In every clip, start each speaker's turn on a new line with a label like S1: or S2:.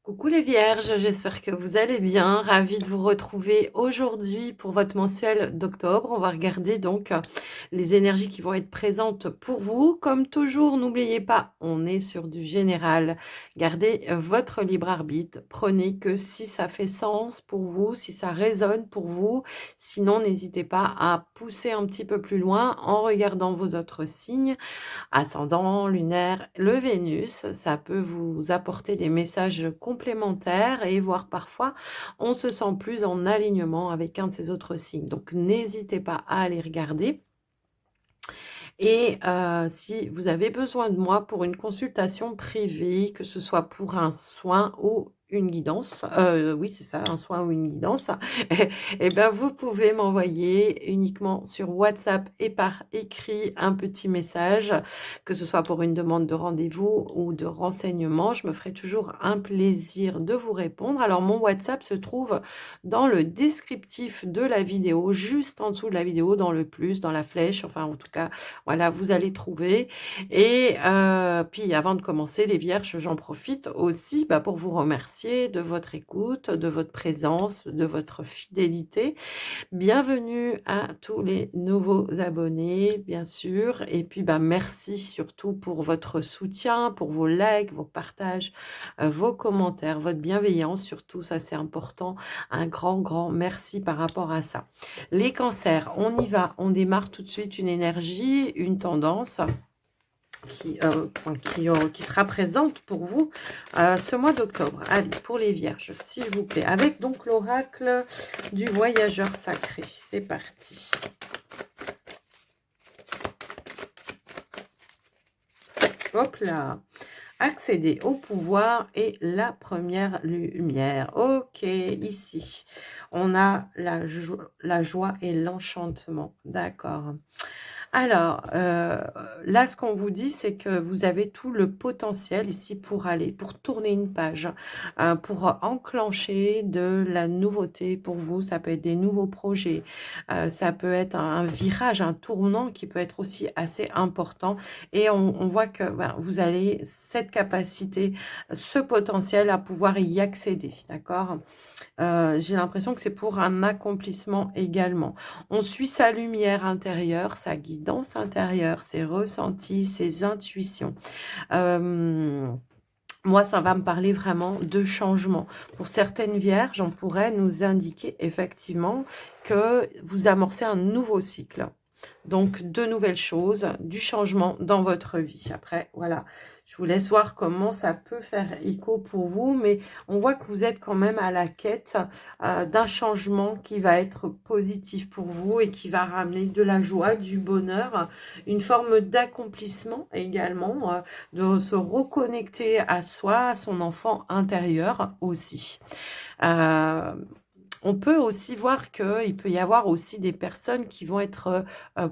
S1: Coucou les vierges, j'espère que vous allez bien. Ravie de vous retrouver aujourd'hui pour votre mensuel d'octobre. On va regarder donc les énergies qui vont être présentes pour vous. Comme toujours, n'oubliez pas, on est sur du général. Gardez votre libre arbitre. Prenez que si ça fait sens pour vous, si ça résonne pour vous. Sinon, n'hésitez pas à pousser un petit peu plus loin en regardant vos autres signes ascendant, lunaire, le Vénus, ça peut vous apporter des messages complémentaires et voire parfois on se sent plus en alignement avec un de ces autres signes. Donc n'hésitez pas à aller regarder. Et si vous avez besoin de moi pour une consultation privée, que ce soit pour un soin ou une guidance, oui c'est ça, un soin ou une guidance, et ben vous pouvez m'envoyer uniquement sur WhatsApp et par écrit un petit message, que ce soit pour une demande de rendez-vous ou de renseignement. Je me ferai toujours un plaisir de vous répondre. Alors mon WhatsApp se trouve dans le descriptif de la vidéo, juste en dessous de la vidéo, dans le plus, dans la flèche, enfin en tout cas voilà, vous allez trouver. Et puis avant de commencer, les vierges, j'en profite aussi pour vous remercier de votre écoute, de votre présence, de votre fidélité. Bienvenue à tous les nouveaux abonnés, bien sûr. Et puis, merci surtout pour votre soutien, pour vos likes, vos partages, vos commentaires, votre bienveillance. Surtout, ça c'est important. Un grand, grand merci par rapport à ça. Les cancers, on y va. On démarre tout de suite une énergie, une tendance qui sera présente pour vous ce mois d'octobre. Allez, pour les vierges, s'il vous plaît. Avec donc l'oracle du voyageur sacré. C'est parti. Hop là. Accéder au pouvoir et la première lumière. Ok, ici, on a la joie et l'enchantement. D'accord. Alors, là, ce qu'on vous dit, c'est que vous avez tout le potentiel ici pour tourner une page, pour enclencher de la nouveauté pour vous. Ça peut être des nouveaux projets, ça peut être un virage, un tournant qui peut être aussi assez important. Et on voit que vous avez cette capacité, ce potentiel à pouvoir y accéder, d'accord? J'ai l'impression que c'est pour un accomplissement également. On suit sa lumière intérieure, sa guidance intérieure, ses ressentis, ses intuitions. Moi, ça va me parler vraiment de changement. Pour certaines vierges, on pourrait nous indiquer effectivement que vous amorcez un nouveau cycle. Donc, de nouvelles choses, du changement dans votre vie. Après, voilà, je vous laisse voir comment ça peut faire écho pour vous, mais on voit que vous êtes quand même à la quête d'un changement qui va être positif pour vous et qui va ramener de la joie, du bonheur, une forme d'accomplissement également, de se reconnecter à soi, à son enfant intérieur aussi. On peut aussi voir qu'il peut y avoir aussi des personnes qui vont être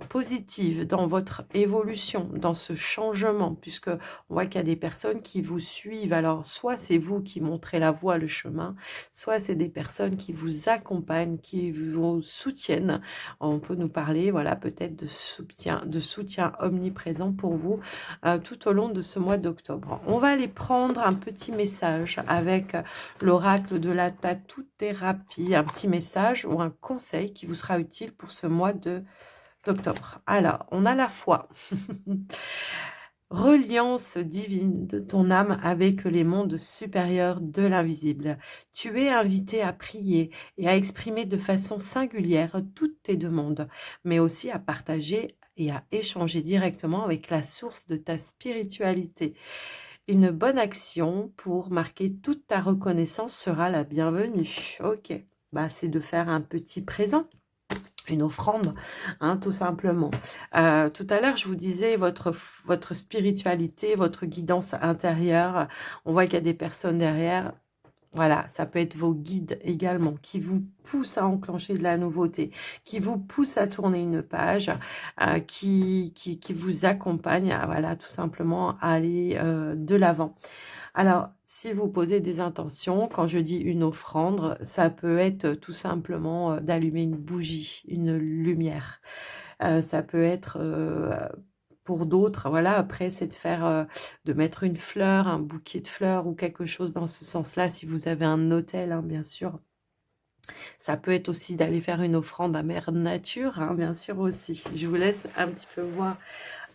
S1: positives dans votre évolution, dans ce changement, puisque on voit qu'il y a des personnes qui vous suivent. Alors, soit c'est vous qui montrez la voie, le chemin, soit c'est des personnes qui vous accompagnent, qui vous soutiennent. On peut nous parler, voilà, peut-être de soutien omniprésent pour vous tout au long de ce mois d'octobre. On va aller prendre un petit message avec l'oracle de la tatou-thérapie, un petit message ou un conseil qui vous sera utile pour ce mois d'octobre. Alors, on a la foi. Reliance divine de ton âme avec les mondes supérieurs de l'invisible. Tu es invité à prier et à exprimer de façon singulière toutes tes demandes, mais aussi à partager et à échanger directement avec la source de ta spiritualité. Une bonne action pour marquer toute ta reconnaissance sera la bienvenue. Ok, c'est de faire un petit présent, une offrande, hein, tout simplement. Tout à l'heure, je vous disais votre spiritualité, votre guidance intérieure. On voit qu'il y a des personnes derrière. Voilà, ça peut être vos guides également qui vous poussent à enclencher de la nouveauté, qui vous poussent à tourner une page, qui vous accompagnent, voilà, tout simplement à aller de l'avant. Alors, si vous posez des intentions, quand je dis une offrande, ça peut être tout simplement d'allumer une bougie, une lumière. Ça peut être Pour d'autres, voilà, après, c'est de faire, de mettre une fleur, un bouquet de fleurs ou quelque chose dans ce sens-là, si vous avez un autel, hein, bien sûr. Ça peut être aussi d'aller faire une offrande à Mère Nature, hein, bien sûr aussi. Je vous laisse un petit peu voir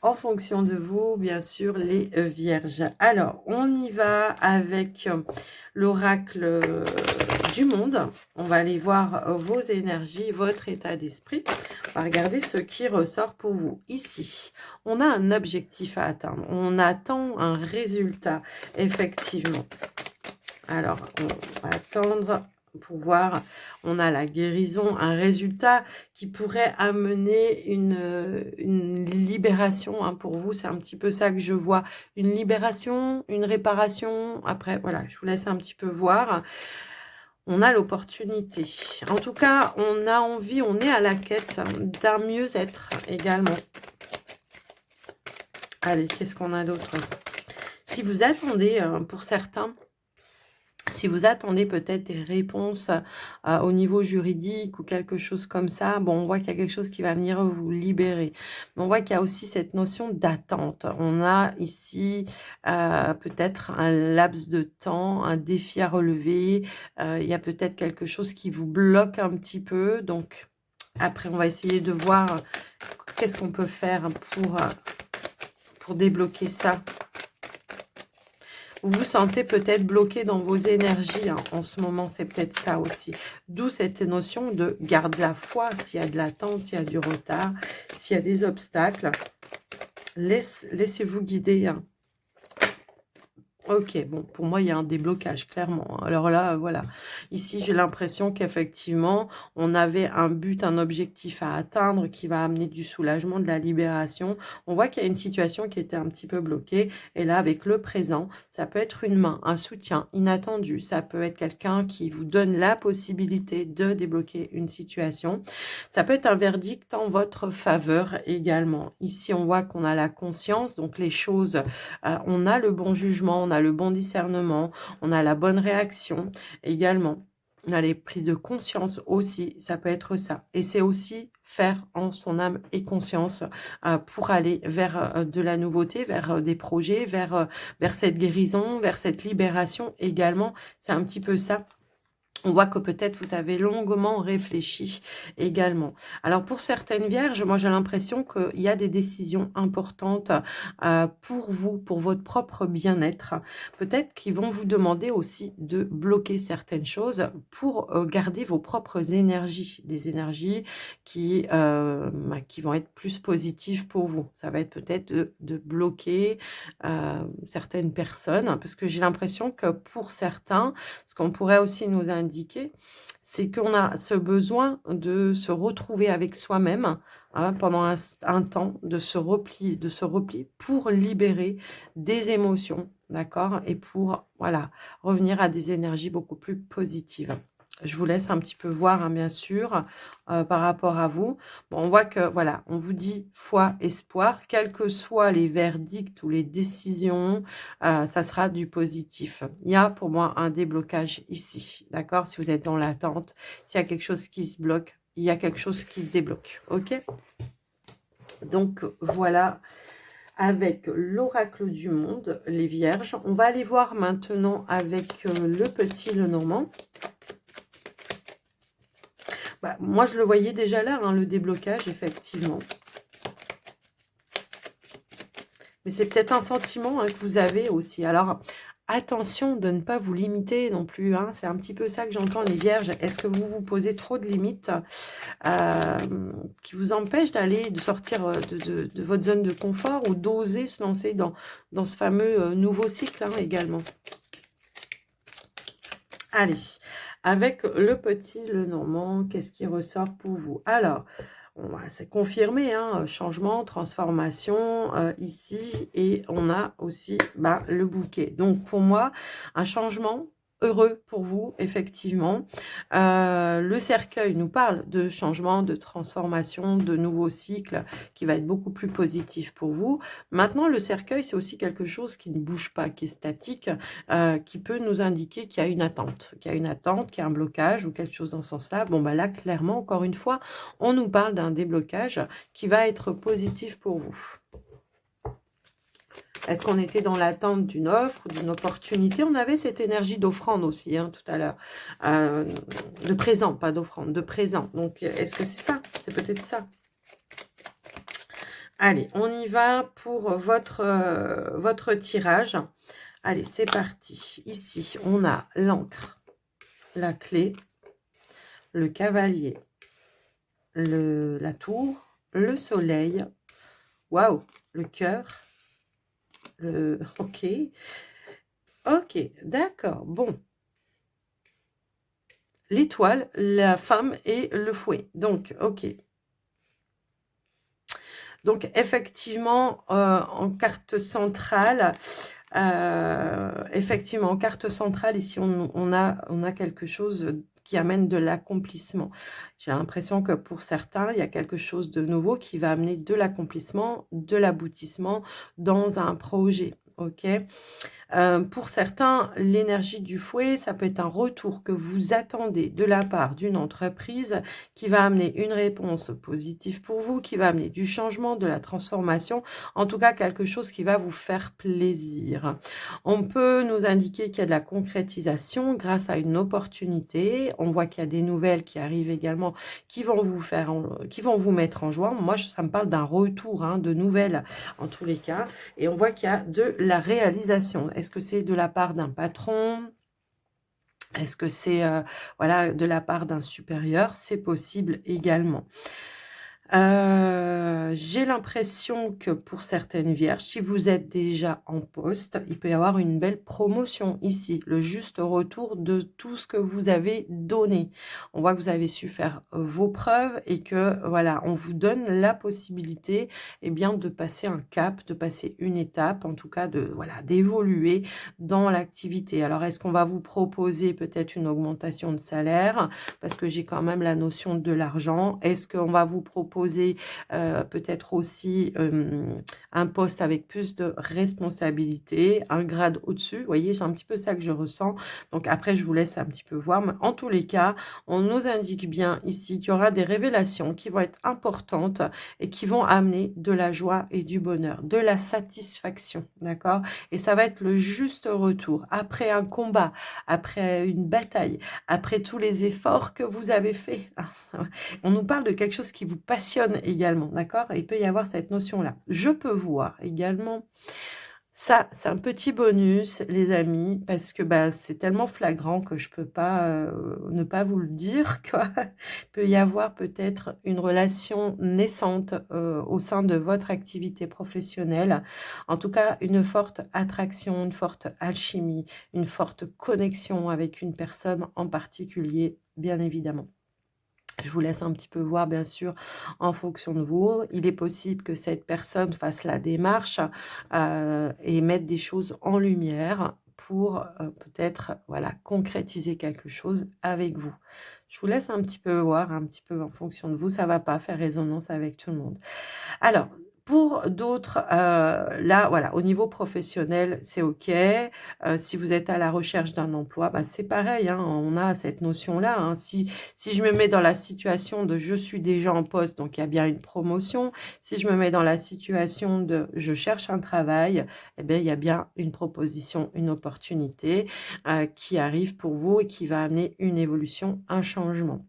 S1: en fonction de vous, bien sûr, les vierges. Alors, on y va avec l'oracle du monde. On va aller voir vos énergies, votre état d'esprit. On va regarder ce qui ressort pour vous. Ici, on a un objectif à atteindre. On attend un résultat, effectivement. Alors, on va attendre pour voir, on a la guérison, un résultat qui pourrait amener une libération, hein, pour vous. C'est un petit peu ça que je vois. Une libération, une réparation. Après, voilà, je vous laisse un petit peu voir. On a l'opportunité. En tout cas, on a envie, on est à la quête d'un mieux-être également. Allez, qu'est-ce qu'on a d'autre? Si vous attendez, pour certains, si vous attendez peut-être des réponses au niveau juridique ou quelque chose comme ça, bon, on voit qu'il y a quelque chose qui va venir vous libérer. Mais on voit qu'il y a aussi cette notion d'attente. On a ici peut-être un laps de temps, un défi à relever. Il y a peut-être quelque chose qui vous bloque un petit peu. Donc, après, on va essayer de voir qu'est-ce qu'on peut faire pour débloquer ça. Vous vous sentez peut-être bloqué dans vos énergies, hein, en ce moment, c'est peut-être ça aussi. D'où cette notion de garde la foi, s'il y a de l'attente, s'il y a du retard, s'il y a des obstacles. Laissez-vous guider, hein. Ok, bon, pour moi, il y a un déblocage, clairement. Alors là, voilà. Ici, j'ai l'impression qu'effectivement, on avait un but, un objectif à atteindre qui va amener du soulagement, de la libération. On voit qu'il y a une situation qui était un petit peu bloquée. Et là, avec le présent, ça peut être une main, un soutien inattendu. Ça peut être quelqu'un qui vous donne la possibilité de débloquer une situation. Ça peut être un verdict en votre faveur également. Ici, on voit qu'on a la conscience, donc les choses, on a le bon jugement, on a le bon discernement, on a la bonne réaction également. On a les prises de conscience aussi, ça peut être ça. Et c'est aussi faire en son âme et conscience pour aller vers de la nouveauté, vers des projets, vers cette guérison, vers cette libération également. C'est un petit peu ça. On voit que peut-être vous avez longuement réfléchi également. Alors pour certaines vierges, moi j'ai l'impression qu'il y a des décisions importantes pour vous, pour votre propre bien-être. Peut-être qu'ils vont vous demander aussi de bloquer certaines choses pour garder vos propres énergies. Des énergies qui vont être plus positives pour vous. Ça va être peut-être de bloquer certaines personnes, parce que j'ai l'impression que pour certains, ce qu'on pourrait aussi nous indiquer, c'est qu'on a ce besoin de se retrouver avec soi-même, hein, pendant un temps, de se repli pour libérer des émotions, d'accord? Et pour, voilà, revenir à des énergies beaucoup plus positives. Je vous laisse un petit peu voir, hein, bien sûr, par rapport à vous. Bon, on voit que, voilà, on vous dit foi, espoir, quels que soient les verdicts ou les décisions, ça sera du positif. Il y a pour moi un déblocage ici, d'accord? Si vous êtes dans l'attente, s'il y a quelque chose qui se bloque, il y a quelque chose qui se débloque, ok? Donc, voilà, avec l'oracle du monde, les vierges. On va aller voir maintenant avec le petit Lenormand. Bah, moi, je le voyais déjà là, hein, le déblocage, effectivement. Mais c'est peut-être un sentiment, hein, que vous avez aussi. Alors, attention de ne pas vous limiter non plus, hein. C'est un petit peu ça que j'entends, les vierges. Est-ce que vous vous posez trop de limites qui vous empêchent de sortir de votre zone de confort ou d'oser se lancer dans ce fameux nouveau cycle, hein, également. Allez, avec le petit Lenormand, qu'est-ce qui ressort pour vous? Alors, c'est confirmé, hein, changement, transformation ici, et on a aussi le bouquet. Donc, pour moi, un changement heureux pour vous, effectivement. Le cercueil nous parle de changement, de transformation, de nouveau cycle qui va être beaucoup plus positif pour vous. Maintenant, le cercueil, c'est aussi quelque chose qui ne bouge pas, qui est statique, qui peut nous indiquer qu'il y a une attente, qu'il y a un blocage ou quelque chose dans ce sens-là. Bon, là, clairement, encore une fois, on nous parle d'un déblocage qui va être positif pour vous. Est-ce qu'on était dans l'attente d'une offre, d'une opportunité? On avait cette énergie d'offrande aussi, hein, tout à l'heure. Euh, de présent, pas d'offrande, de présent. Donc, est-ce que c'est ça? C'est peut-être ça. Allez, on y va pour votre tirage. Allez, c'est parti. Ici, on a l'encre, la clé, le cavalier, la tour, le soleil, waouh, le cœur, ok, ok, d'accord, bon. L'étoile, la femme et le fouet. Donc, ok. Donc, effectivement, en carte centrale, ici, on a quelque chose qui amène de l'accomplissement. J'ai l'impression que pour certains, il y a quelque chose de nouveau qui va amener de l'accomplissement, de l'aboutissement dans un projet. Ok. Pour certains, l'énergie du fouet, ça peut être un retour que vous attendez de la part d'une entreprise qui va amener une réponse positive pour vous, qui va amener du changement, de la transformation, en tout cas quelque chose qui va vous faire plaisir. On peut nous indiquer qu'il y a de la concrétisation grâce à une opportunité. On voit qu'il y a des nouvelles qui arrivent également qui vont vous mettre en joie. Moi, ça me parle d'un retour, hein, de nouvelles en tous les cas. Et on voit qu'il y a de la réalisation. Est-ce que c'est de la part d'un patron? Est-ce que c'est voilà, de la part d'un supérieur? C'est possible également. J'ai l'impression que pour certaines vierges, si vous êtes déjà en poste, il peut y avoir une belle promotion ici, le juste retour de tout ce que vous avez donné. On voit que vous avez su faire vos preuves et que voilà, on vous donne la possibilité bien, de passer un cap, de passer une étape, en tout cas voilà, d'évoluer dans l'activité. Alors, est-ce qu'on va vous proposer peut-être une augmentation de salaire? Parce que j'ai quand même la notion de l'argent. Est-ce qu'on va vous proposer peut-être aussi un poste avec plus de responsabilité, un grade au-dessus? Vous voyez, c'est un petit peu ça que je ressens. Donc après, je vous laisse un petit peu voir. Mais en tous les cas, on nous indique bien ici qu'il y aura des révélations qui vont être importantes et qui vont amener de la joie et du bonheur, de la satisfaction, d'accord? Et ça va être le juste retour après un combat, après une bataille, après tous les efforts que vous avez faits. On nous parle de quelque chose qui vous passionne également, d'accord? Il peut y avoir cette notion-là. Je peux voir également, ça, c'est un petit bonus, les amis, parce que bah, c'est tellement flagrant que je peux pas ne pas vous le dire, quoi. Il peut y avoir peut-être une relation naissante au sein de votre activité professionnelle. En tout cas, une forte attraction, une forte alchimie, une forte connexion avec une personne en particulier, bien évidemment. Je vous laisse un petit peu voir, bien sûr, en fonction de vous. Il est possible que cette personne fasse la démarche et mette des choses en lumière pour peut-être voilà, concrétiser quelque chose avec vous. Je vous laisse un petit peu voir, un petit peu en fonction de vous. Ça ne va pas faire résonance avec tout le monde. Alors, pour d'autres, là, voilà, au niveau professionnel, c'est OK. Si vous êtes à la recherche d'un emploi, bah, c'est pareil, hein, on a cette notion-là, hein. Si je me mets dans la situation de je suis déjà en poste, donc il y a bien une promotion. Si je me mets dans la situation de je cherche un travail, eh bien, il y a bien une proposition, une opportunité qui arrive pour vous et qui va amener une évolution, un changement.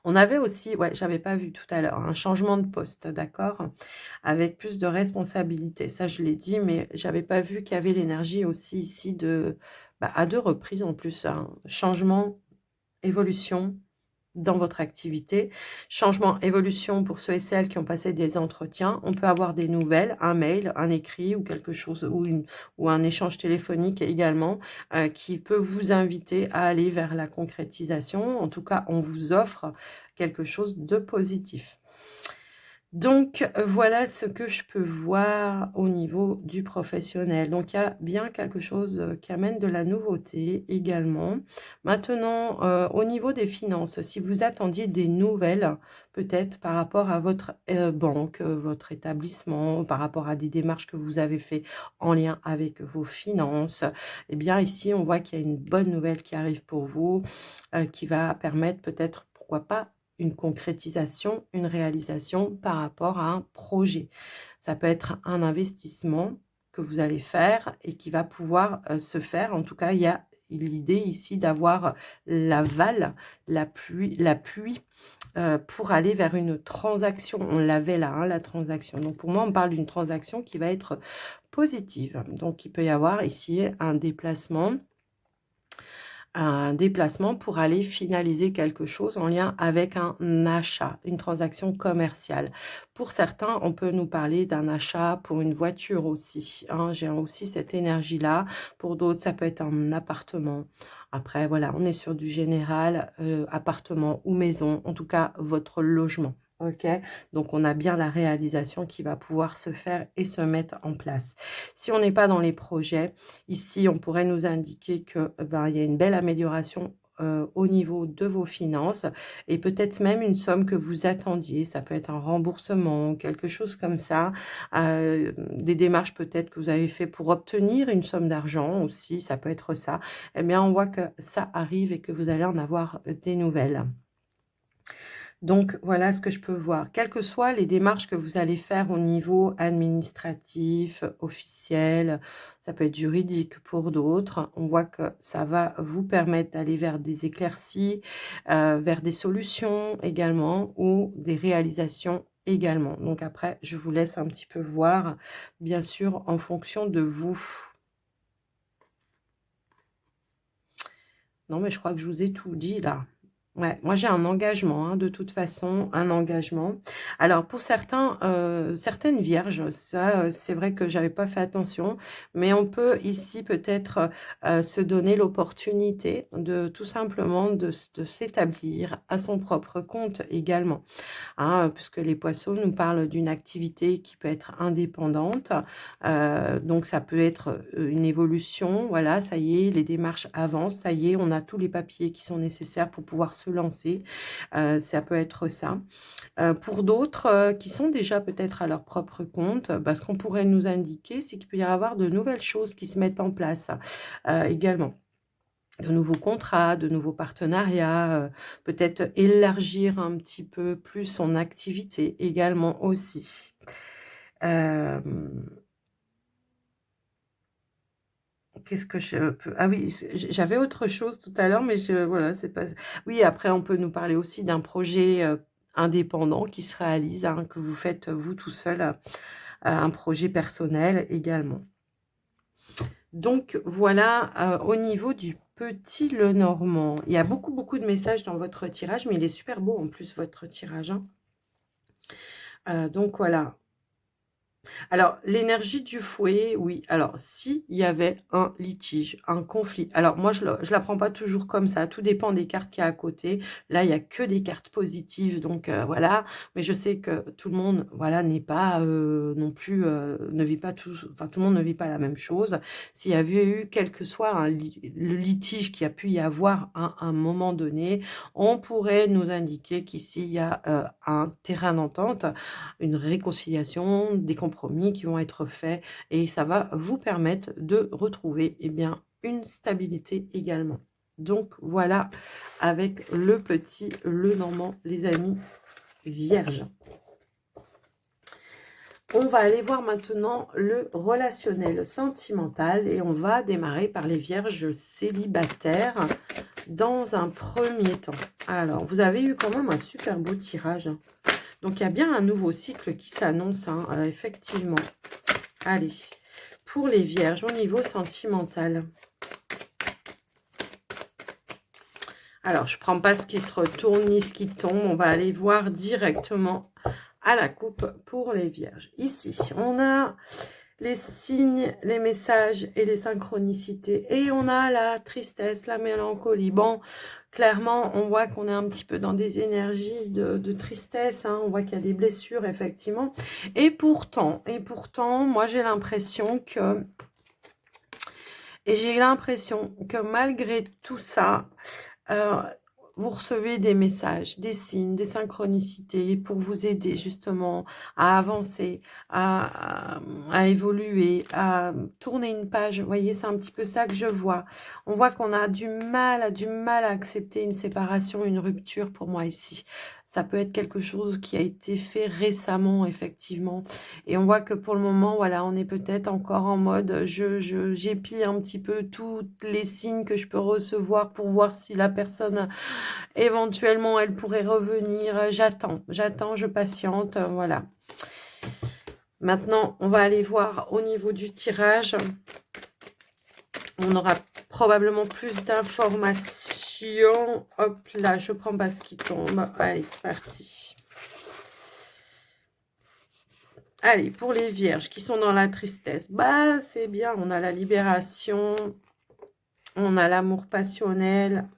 S1: On avait aussi, ouais, j'avais pas vu tout à l'heure, un changement de poste, d'accord? Avec plus de responsabilités. Ça, je l'ai dit, mais j'avais pas vu qu'il y avait l'énergie aussi ici de, bah, à 2 reprises en plus, un changement, évolution dans votre activité. Changement, évolution pour ceux et celles qui ont passé des entretiens. On peut avoir des nouvelles, un mail, un écrit ou quelque chose, ou un échange téléphonique également, qui peut vous inviter à aller vers la concrétisation. En tout cas, on vous offre quelque chose de positif. Donc, voilà ce que je peux voir au niveau du professionnel. Donc, il y a bien quelque chose qui amène de la nouveauté également. Maintenant, au niveau des finances, si vous attendiez des nouvelles, peut-être par rapport à votre banque, votre établissement, par rapport à des démarches que vous avez fait en lien avec vos finances, eh bien, ici, on voit qu'il y a une bonne nouvelle qui arrive pour vous, qui va permettre peut-être, pourquoi pas, une concrétisation, une réalisation par rapport à un projet. Ça peut être un investissement
S2: que vous allez faire et qui va pouvoir se faire. En tout cas, il y a l'idée ici d'avoir l'aval, l'appui pour aller vers une transaction. On l'avait là, hein, la transaction. Donc pour moi, on parle d'une transaction qui va être positive. Donc il peut y avoir ici un déplacement pour aller finaliser quelque chose en lien avec un achat, une transaction commerciale. Pour certains, on peut nous parler d'un achat pour une voiture aussi, hein. J'ai aussi cette énergie-là. Pour d'autres, ça peut être un appartement. Après, voilà, on est sur du général, appartement ou maison, en tout cas, votre logement. Ok, donc on a bien la réalisation qui va pouvoir se faire et se mettre en place. Si on n'est pas dans les projets, ici, on pourrait nous indiquer que ben, il y a une belle amélioration au niveau de vos finances et peut-être même une somme que vous attendiez. Ça peut être un remboursement, quelque chose comme ça. Des démarches peut-être que vous avez fait pour obtenir une somme d'argent aussi, ça peut être ça. Eh bien, on voit que ça arrive et que vous allez en avoir des nouvelles. Donc, voilà ce que je peux voir. Quelles que soient les démarches que vous allez faire au niveau administratif, officiel, ça peut être juridique pour d'autres, on voit que ça va vous permettre d'aller vers des éclaircies, vers des solutions également ou des réalisations également. Donc après, je vous laisse un petit peu voir, bien sûr, en fonction de vous. Non, mais je crois que je vous ai tout dit là. Ouais, moi j'ai un engagement, hein, de toute façon, un engagement. Alors pour certains, certaines vierges, ça, c'est vrai que j'avais pas fait attention, mais on peut ici peut-être se donner l'opportunité de tout simplement de s'établir à son propre compte également, hein, puisque les poissons nous parlent d'une activité qui peut être indépendante. Donc ça peut être une évolution, voilà, ça y est, les démarches avancent, ça y est, on a tous les papiers qui sont nécessaires pour pouvoir se lancer. Ça peut être ça. Pour d'autres qui sont déjà peut-être à leur propre compte, ce qu'on pourrait nous indiquer, c'est qu'il peut y avoir de nouvelles choses qui se mettent en place également. De nouveaux contrats, de nouveaux partenariats, peut-être élargir un petit peu plus son activité également aussi. Qu'est-ce que je peux... Ah oui, j'avais autre chose tout à l'heure, mais voilà, c'est pas... Oui, après, on peut nous parler aussi d'un projet indépendant qui se réalise, hein, que vous faites vous tout seul, un projet personnel également. Donc, voilà, au niveau du petit Lenormand. Il y a beaucoup, beaucoup de messages dans votre tirage, mais il est super beau en plus, votre tirage, hein. Donc, voilà. Alors, l'énergie du fouet, oui. Alors, s'il y avait un litige, un conflit. Alors, moi, je la prends pas toujours comme ça. Tout dépend des cartes qu'il y a à côté. Là, il y a que des cartes positives. Donc, voilà. Mais je sais que tout le monde, voilà, n'est pas non plus, ne vit pas tous, enfin, tout le monde ne vit pas la même chose. S'il y avait eu, quel que soit le litige qu'il y a pu y avoir à un moment donné, on pourrait nous indiquer qu'ici, il y a un terrain d'entente, une réconciliation, des compromis qui vont être faits et ça va vous permettre de retrouver bien, une stabilité également. Donc voilà, avec le petit Lenormand, les amis vierges. On va aller voir maintenant le relationnel sentimental et on va démarrer par les vierges célibataires dans un premier temps. Alors, vous avez eu quand même un super beau tirage. Donc, il y a bien un nouveau cycle qui s'annonce, hein, effectivement. Allez, pour les vierges, au niveau sentimental. Alors, je ne prends pas ce qui se retourne ni ce qui tombe. On va aller voir directement à la coupe pour les vierges. Ici, on a les signes, les messages et les synchronicités. Et on a la tristesse, la mélancolie. Bon, clairement, on voit qu'on est un petit peu dans des énergies de tristesse. Hein. On voit qu'il y a des blessures, effectivement. Et pourtant, moi, j'ai l'impression que... Et j'ai l'impression que malgré tout ça... vous recevez des messages, des signes, des synchronicités pour vous aider justement à avancer, à évoluer, à tourner une page. Vous voyez, c'est un petit peu ça que je vois. On voit qu'on a du mal à accepter une séparation, une rupture pour moi ici. Ça peut être quelque chose qui a été fait récemment, effectivement. Et on voit que pour le moment, voilà, on est peut-être encore en mode, j'épie un petit peu tous les signes que je peux recevoir pour voir si la personne, éventuellement, elle pourrait revenir. J'attends, je patiente, voilà. Maintenant, on va aller voir au niveau du tirage. On aura probablement plus d'informations. Hop là, je prends pas ce qui tombe. Allez, c'est parti. Allez, pour les vierges qui sont dans la tristesse, bah c'est bien, on a la libération, on a l'amour passionnel,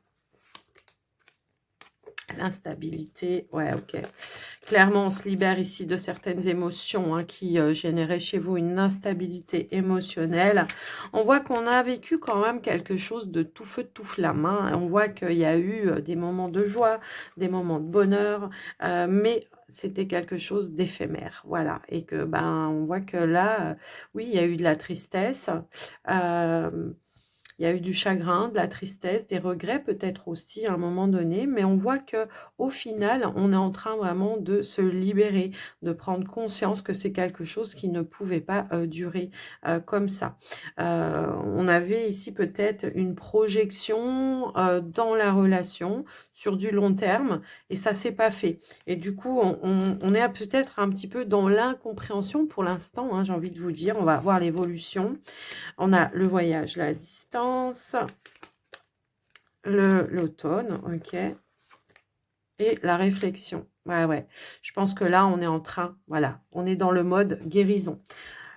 S2: l'instabilité, ouais, ok. Clairement, on se libère ici de certaines émotions hein, qui généraient chez vous une instabilité émotionnelle. On voit qu'on a vécu quand même quelque chose de tout feu, de tout flamme. Hein. On voit qu'il y a eu des moments de joie, des moments de bonheur, mais c'était quelque chose d'éphémère. Voilà. Et que, ben, on voit que là, oui, il y a eu de la tristesse. Il y a eu du chagrin, de la tristesse, des regrets peut-être aussi à un moment donné, mais on voit que au final, on est en train vraiment de se libérer, de prendre conscience que c'est quelque chose qui ne pouvait pas durer comme ça. On avait ici peut-être une projection dans la relation sur du long terme et ça s'est pas fait. Et du coup, on est peut-être un petit peu dans l'incompréhension pour l'instant, hein, j'ai envie de vous dire. On va voir l'évolution. On a le voyage, la distance, l'automne, ok, et la réflexion. Ouais, ouais. Je pense que là, on est en train, voilà, on est dans le mode guérison.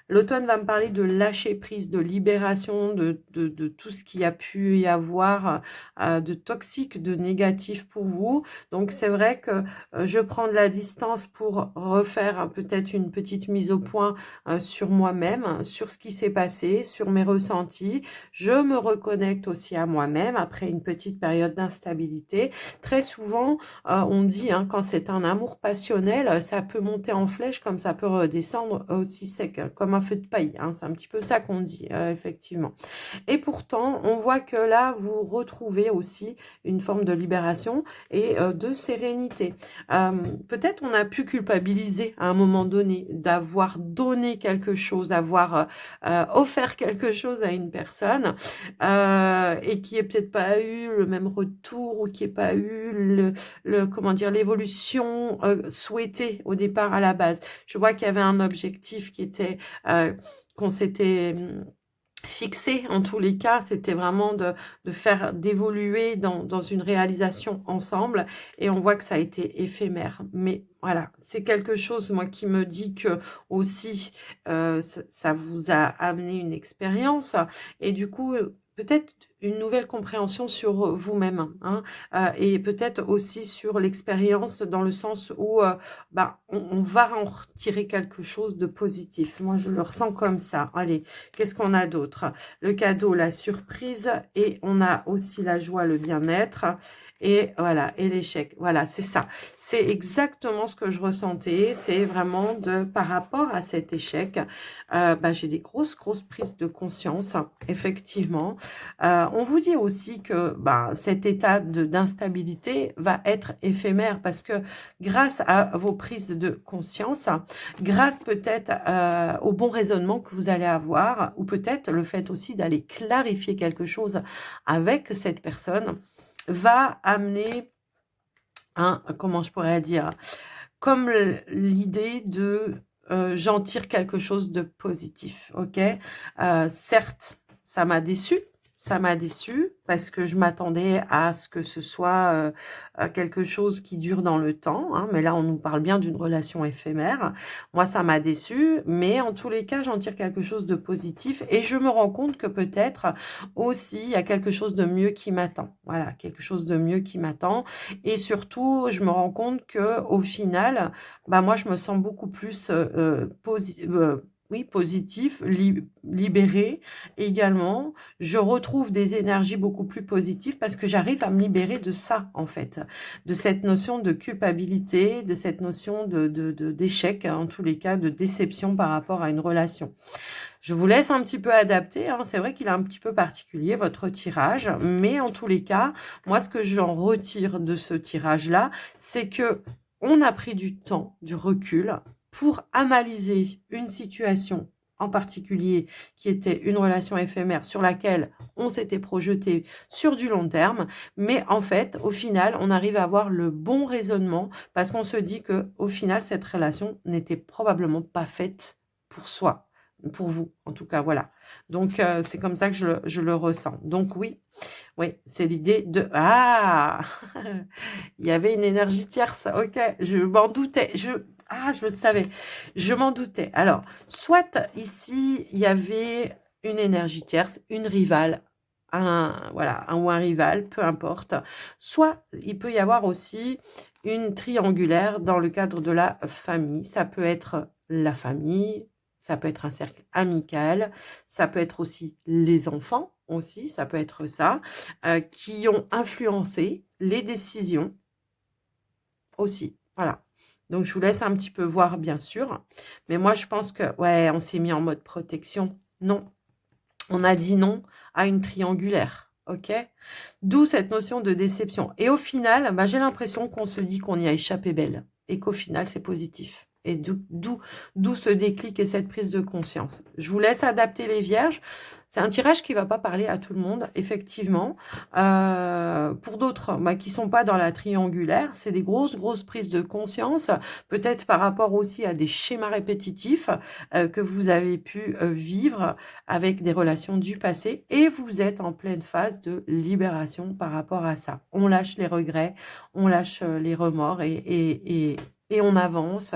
S2: L'automne va me parler de lâcher prise, de libération, de tout ce qu'il y a pu y avoir de toxique, de négatif pour vous. Donc, c'est vrai que je prends de la distance pour refaire peut-être une petite mise au point sur moi-même, sur ce qui s'est passé, sur mes ressentis. Je me reconnecte aussi à moi-même après une petite période d'instabilité. Très souvent, on dit, hein, quand c'est un amour passionnel, ça peut monter en flèche comme ça peut redescendre aussi sec, comme un feu de paille. Hein, c'est un petit peu ça qu'on dit, effectivement. Et pourtant, on voit que là, vous retrouvez aussi une forme de libération et de sérénité. Peut-être on a pu culpabiliser à un moment donné d'avoir donné quelque chose, d'avoir offert quelque chose à une personne et qui n'ait peut-être pas eu le même retour ou qui n'ait pas eu comment dire, l'évolution souhaitée au départ à la base. Je vois qu'il y avait un objectif qui était qu'on s'était fixé en tous les cas, c'était vraiment de faire d'évoluer dans une réalisation ensemble et on voit que ça a été éphémère. Mais voilà, c'est quelque chose, moi, qui me dit que aussi, ça vous a amené une expérience et du coup, peut-être une nouvelle compréhension sur vous-même hein, et peut-être aussi sur l'expérience dans le sens où on va en retirer quelque chose de positif. Moi, je le ressens comme ça. Allez, qu'est-ce qu'on a d'autre? Le cadeau, la surprise et on a aussi la joie, le bien-être et voilà, et l'échec. Voilà, c'est ça. C'est exactement ce que je ressentais. C'est vraiment par rapport à cet échec, j'ai des grosses prises de conscience, effectivement. On vous dit aussi que cet état d'instabilité va être éphémère parce que grâce à vos prises de conscience, grâce peut-être au bon raisonnement que vous allez avoir ou peut-être le fait aussi d'aller clarifier quelque chose avec cette personne, va amener comment je pourrais dire, comme l'idée de j'en tire quelque chose de positif, ok. Certes, ça m'a déçue. Ça m'a déçue parce que je m'attendais à ce que ce soit quelque chose qui dure dans le temps. Hein, mais là, on nous parle bien d'une relation éphémère. Moi, ça m'a déçue. Mais en tous les cas, j'en tire quelque chose de positif. Et je me rends compte que peut-être aussi, il y a quelque chose de mieux qui m'attend. Voilà, quelque chose de mieux qui m'attend. Et surtout, je me rends compte qu'au final, moi, je me sens beaucoup plus positif, libéré également. Je retrouve des énergies beaucoup plus positives parce que j'arrive à me libérer de ça, en fait, de cette notion de culpabilité, de cette notion d'échec, en tous les cas, de déception par rapport à une relation. Je vous laisse un petit peu adapter. Hein. C'est vrai qu'il est un petit peu particulier, votre tirage. Mais en tous les cas, moi, ce que j'en retire de ce tirage-là, c'est que on a pris du temps, du recul pour analyser une situation en particulier qui était une relation éphémère sur laquelle on s'était projeté sur du long terme. Mais en fait, au final, on arrive à avoir le bon raisonnement parce qu'on se dit que au final, cette relation n'était probablement pas faite pour soi, pour vous, en tout cas, voilà. Donc, c'est comme ça que je le ressens. Donc oui, oui, c'est l'idée de... Ah il y avait une énergie tierce, ok, je m'en doutais, je le savais, je m'en doutais. Alors, soit ici, il y avait une énergie tierce, une rivale, ou un rival, peu importe. Soit, il peut y avoir aussi une triangulaire dans le cadre de la famille. Ça peut être la famille, ça peut être un cercle amical, ça peut être aussi les enfants, aussi, ça peut être ça, qui ont influencé les décisions aussi, voilà. Donc, je vous laisse un petit peu voir, bien sûr. Mais moi, je pense que, ouais, on s'est mis en mode protection. Non, on a dit non à une triangulaire, ok? D'où cette notion de déception. Et au final, bah, j'ai l'impression qu'on se dit qu'on y a échappé belle et qu'au final, c'est positif. Et d'où ce déclic et cette prise de conscience. Je vous laisse adapter les vierges. C'est un tirage qui ne va pas parler à tout le monde, effectivement. Pour d'autres bah, qui ne sont pas dans la triangulaire, c'est des grosses prises de conscience, peut-être par rapport aussi à des schémas répétitifs que vous avez pu vivre avec des relations du passé et vous êtes en pleine phase de libération par rapport à ça. On lâche les regrets, on lâche les remords et on avance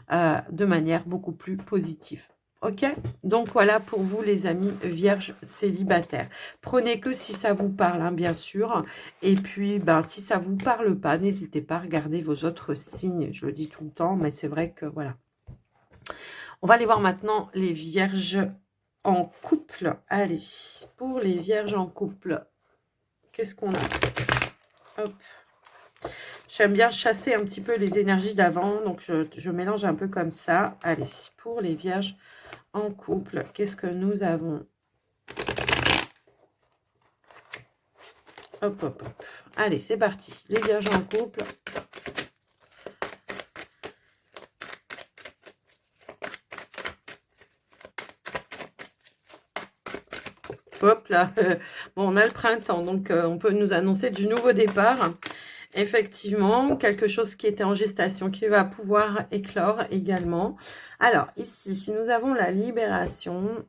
S2: de manière beaucoup plus positive. Ok, donc voilà pour vous les amis vierges célibataires. Prenez que si ça vous parle, hein, bien sûr. Et puis, ben, si ça vous parle pas, n'hésitez pas à regarder vos autres signes. Je le dis tout le temps, mais c'est vrai que voilà. On va aller voir maintenant les vierges en couple. Allez, pour les vierges en couple, qu'est-ce qu'on a? Hop. J'aime bien chasser un petit peu les énergies d'avant, donc je mélange un peu comme ça. Allez, pour les vierges en couple, qu'est-ce que nous avons? Hop, hop, hop. Allez, c'est parti. Les vierges en couple. Hop là. Bon, on a le printemps, donc on peut nous annoncer du nouveau départ. Effectivement, quelque chose qui était en gestation, qui va pouvoir éclore également. Alors, ici, si nous avons la libération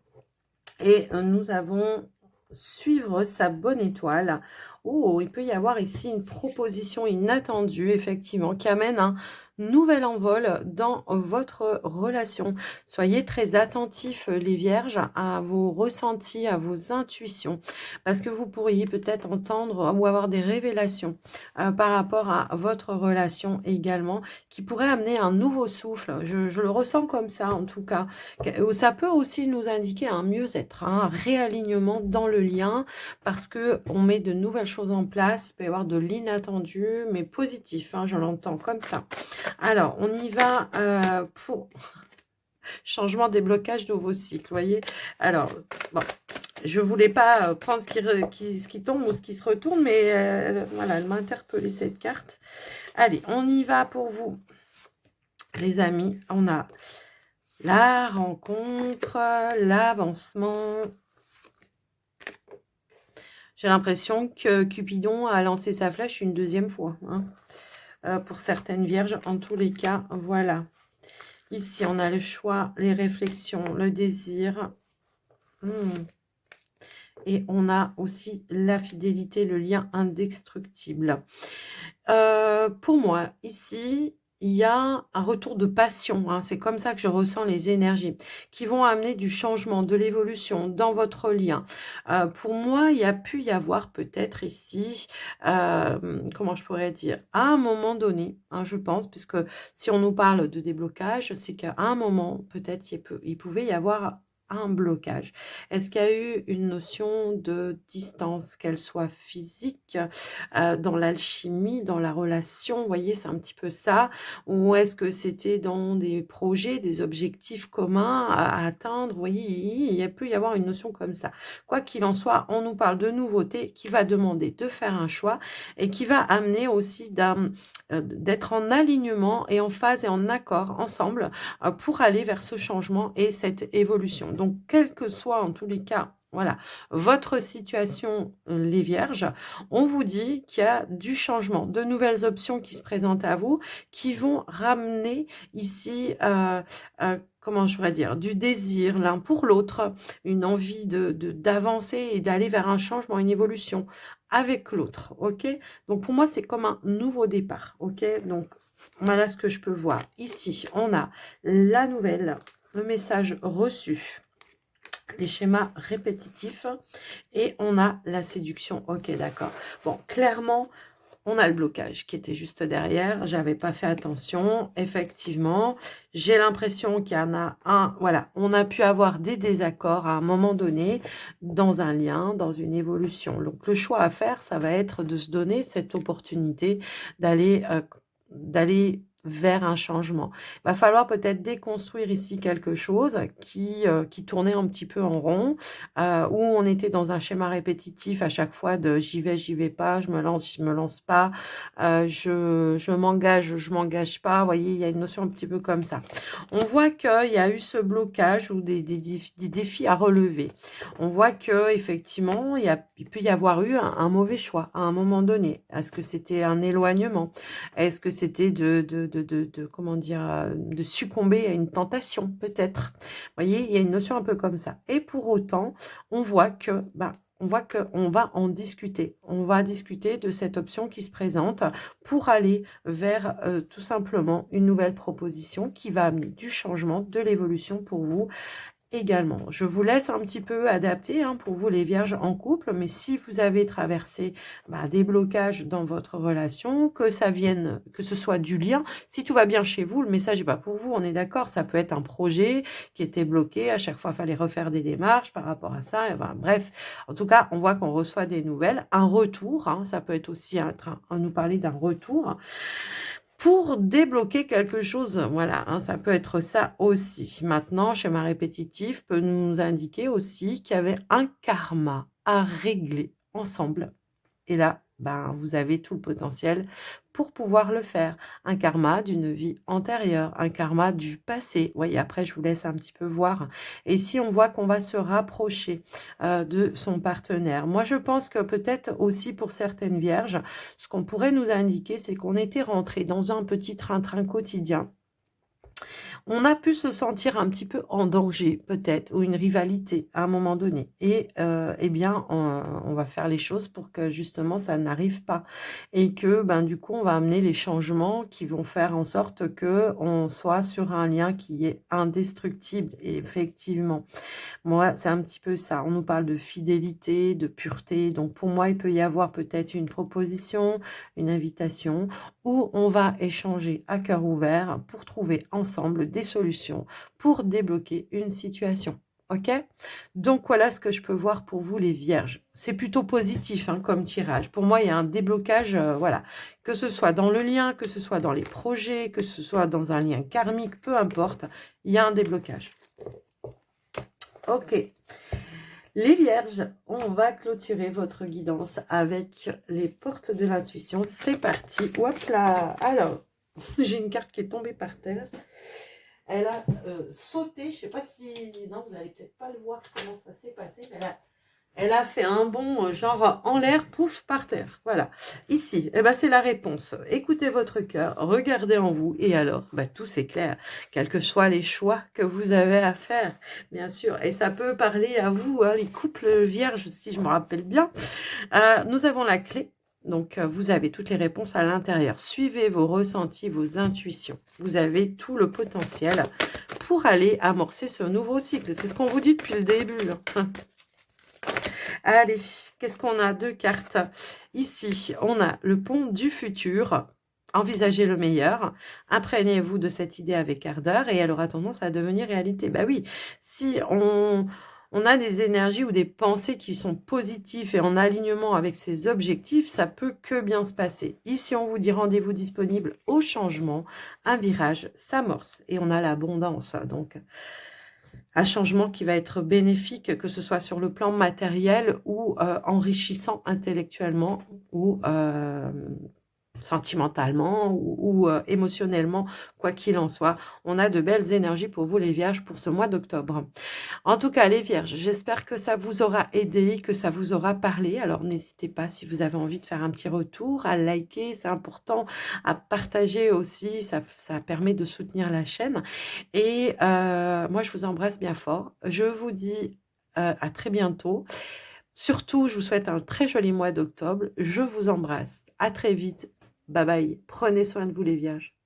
S2: et nous avons suivre sa bonne étoile. Oh, il peut y avoir ici une proposition inattendue, effectivement, qui amène un nouvel envol dans votre relation. Soyez très attentifs, les vierges, à vos ressentis, à vos intuitions, parce que vous pourriez peut-être entendre ou avoir des révélations par rapport à votre relation également, qui pourrait amener un nouveau souffle. Je le ressens comme ça, en tout cas. Ça peut aussi nous indiquer un mieux-être, un réalignement dans le lien, parce que on met de nouvelles choses en place. Il peut y avoir de l'inattendu, mais positif, hein, je l'entends comme ça. Alors, on y va pour changement, déblocage de vos cycles, voyez. Alors, bon, je voulais pas prendre ce qui tombe ou ce qui se retourne, mais voilà, elle m'a interpellé cette carte. Allez, on y va pour vous, les amis. On a la rencontre, l'avancement. J'ai l'impression que Cupidon a lancé sa flèche une deuxième fois, hein. Pour certaines vierges, en tous les cas, voilà. Ici, on a le choix, les réflexions, le désir. Et on a aussi la fidélité, le lien indestructible. Pour moi, ici, il y a un retour de passion, hein, c'est comme ça que je ressens les énergies, qui vont amener du changement, de l'évolution dans votre lien. Pour moi, il y a pu y avoir peut-être ici, comment je pourrais dire? À un moment donné, hein, je pense, puisque si on nous parle de déblocage, c'est qu'à un moment, peut-être il pouvait y avoir un blocage. Est-ce qu'il y a eu une notion de distance, qu'elle soit physique karmique, dans l'alchimie, dans la relation, vous voyez, c'est un petit peu ça? Ou est-ce que c'était dans des projets, des objectifs communs à atteindre? Vous voyez, il peut y avoir une notion comme ça. Quoi qu'il en soit, on nous parle de nouveauté qui va demander de faire un choix et qui va amener aussi d'être en alignement et en phase et en accord ensemble pour aller vers ce changement et cette évolution. Donc, quel que soit en tous les cas, voilà, votre situation, les vierges, on vous dit qu'il y a du changement, de nouvelles options qui se présentent à vous, qui vont ramener ici, comment je pourrais dire, du désir l'un pour l'autre, une envie d'avancer et d'aller vers un changement, une évolution avec l'autre, ok? Donc pour moi, c'est comme un nouveau départ, ok? Donc voilà ce que je peux voir. Ici, on a la nouvelle, le message reçu, les schémas répétitifs et on a la séduction. Ok, d'accord. Bon, clairement, on a le blocage qui était juste derrière. J'avais pas fait attention. Effectivement, j'ai l'impression qu'il y en a un. Voilà, on a pu avoir des désaccords à un moment donné dans un lien, dans une évolution. Donc, le choix à faire, ça va être de se donner cette opportunité d'aller vers un changement. Il va falloir peut-être déconstruire ici quelque chose qui tournait un petit peu en rond, où on était dans un schéma répétitif à chaque fois de j'y vais pas, je me lance pas, je m'engage, je m'engage pas. Vous voyez, il y a une notion un petit peu comme ça. On voit qu'il y a eu ce blocage ou des défis à relever. On voit que effectivement, il peut y avoir eu un mauvais choix à un moment donné. Est-ce que c'était un éloignement? Est-ce que c'était comment dire, de succomber à une tentation, peut-être? Vous voyez, il y a une notion un peu comme ça. Et pour autant, on voit que, on va en discuter. On va discuter de cette option qui se présente pour aller vers tout simplement une nouvelle proposition qui va amener du changement, de l'évolution pour vous également. Je vous laisse un petit peu adapter pour vous les vierges en couple, mais si vous avez traversé des blocages dans votre relation, que ça vienne, que ce soit du lien, si tout va bien chez vous, le message n'est pas pour vous, on est d'accord, ça peut être un projet qui était bloqué, à chaque fois il fallait refaire des démarches par rapport à ça, bref, en tout cas on voit qu'on reçoit des nouvelles, un retour, ça peut être aussi nous parler d'un retour, pour débloquer quelque chose, voilà, ça peut être ça aussi. Maintenant, schéma répétitif peut nous indiquer aussi qu'il y avait un karma à régler ensemble. Et là, vous avez tout le potentiel pour pouvoir le faire. Un karma d'une vie antérieure, un karma du passé. Oui, après, je vous laisse un petit peu voir. Et si on voit qu'on va se rapprocher de son partenaire. Moi, je pense que peut-être aussi pour certaines vierges, ce qu'on pourrait nous indiquer, c'est qu'on était rentré dans un petit train-train quotidien. On a pu se sentir un petit peu en danger, peut-être, ou une rivalité à un moment donné. Et eh bien, on va faire les choses pour que justement ça n'arrive pas. Et que du coup, on va amener les changements qui vont faire en sorte qu'on soit sur un lien qui est indestructible. Et effectivement, moi, c'est un petit peu ça. On nous parle de fidélité, de pureté. Donc, pour moi, il peut y avoir peut-être une proposition, une invitation, où on va échanger à cœur ouvert pour trouver ensemble des solutions pour débloquer une situation. Ok? Donc, voilà ce que je peux voir pour vous, les vierges. C'est plutôt positif comme tirage. Pour moi, il y a un déblocage, voilà. Que ce soit dans le lien, que ce soit dans les projets, que ce soit dans un lien karmique, peu importe, il y a un déblocage. Ok, les vierges, on va clôturer votre guidance avec les portes de l'intuition. C'est parti. Hop là. Alors, j'ai une carte qui est tombée par terre. Elle a sauté. Je ne sais pas si... Non, vous n'allez peut-être pas le voir comment ça s'est passé. Mais elle a fait un bond genre en l'air, pouf, par terre. Voilà. Ici, c'est la réponse. Écoutez votre cœur, regardez en vous et alors, tout c'est clair. Quels que soient les choix que vous avez à faire, bien sûr. Et ça peut parler à vous, les couples vierges, si je me rappelle bien. Nous avons la clé. Donc, vous avez toutes les réponses à l'intérieur. Suivez vos ressentis, vos intuitions. Vous avez tout le potentiel pour aller amorcer ce nouveau cycle. C'est ce qu'on vous dit depuis le début. Allez, qu'est-ce qu'on a? Deux cartes. Ici, on a le pont du futur. Envisagez le meilleur. Imprégnez-vous de cette idée avec ardeur et elle aura tendance à devenir réalité. Oui, si on on a des énergies ou des pensées qui sont positives et en alignement avec ses objectifs, ça peut que bien se passer. Ici, on vous dit rendez-vous disponible au changement, un virage s'amorce et on a l'abondance. Donc, un changement qui va être bénéfique, que ce soit sur le plan matériel ou enrichissant intellectuellement ou sentimentalement ou émotionnellement, quoi qu'il en soit. On a de belles énergies pour vous les Vierges pour ce mois d'octobre. En tout cas, les Vierges, j'espère que ça vous aura aidé, que ça vous aura parlé. Alors n'hésitez pas, si vous avez envie de faire un petit retour, à liker, c'est important, à partager aussi, ça permet de soutenir la chaîne. Et moi, je vous embrasse bien fort. Je vous dis à très bientôt. Surtout, je vous souhaite un très joli mois d'octobre. Je vous embrasse. À très vite. Bye bye. Prenez soin de vous les Vierges.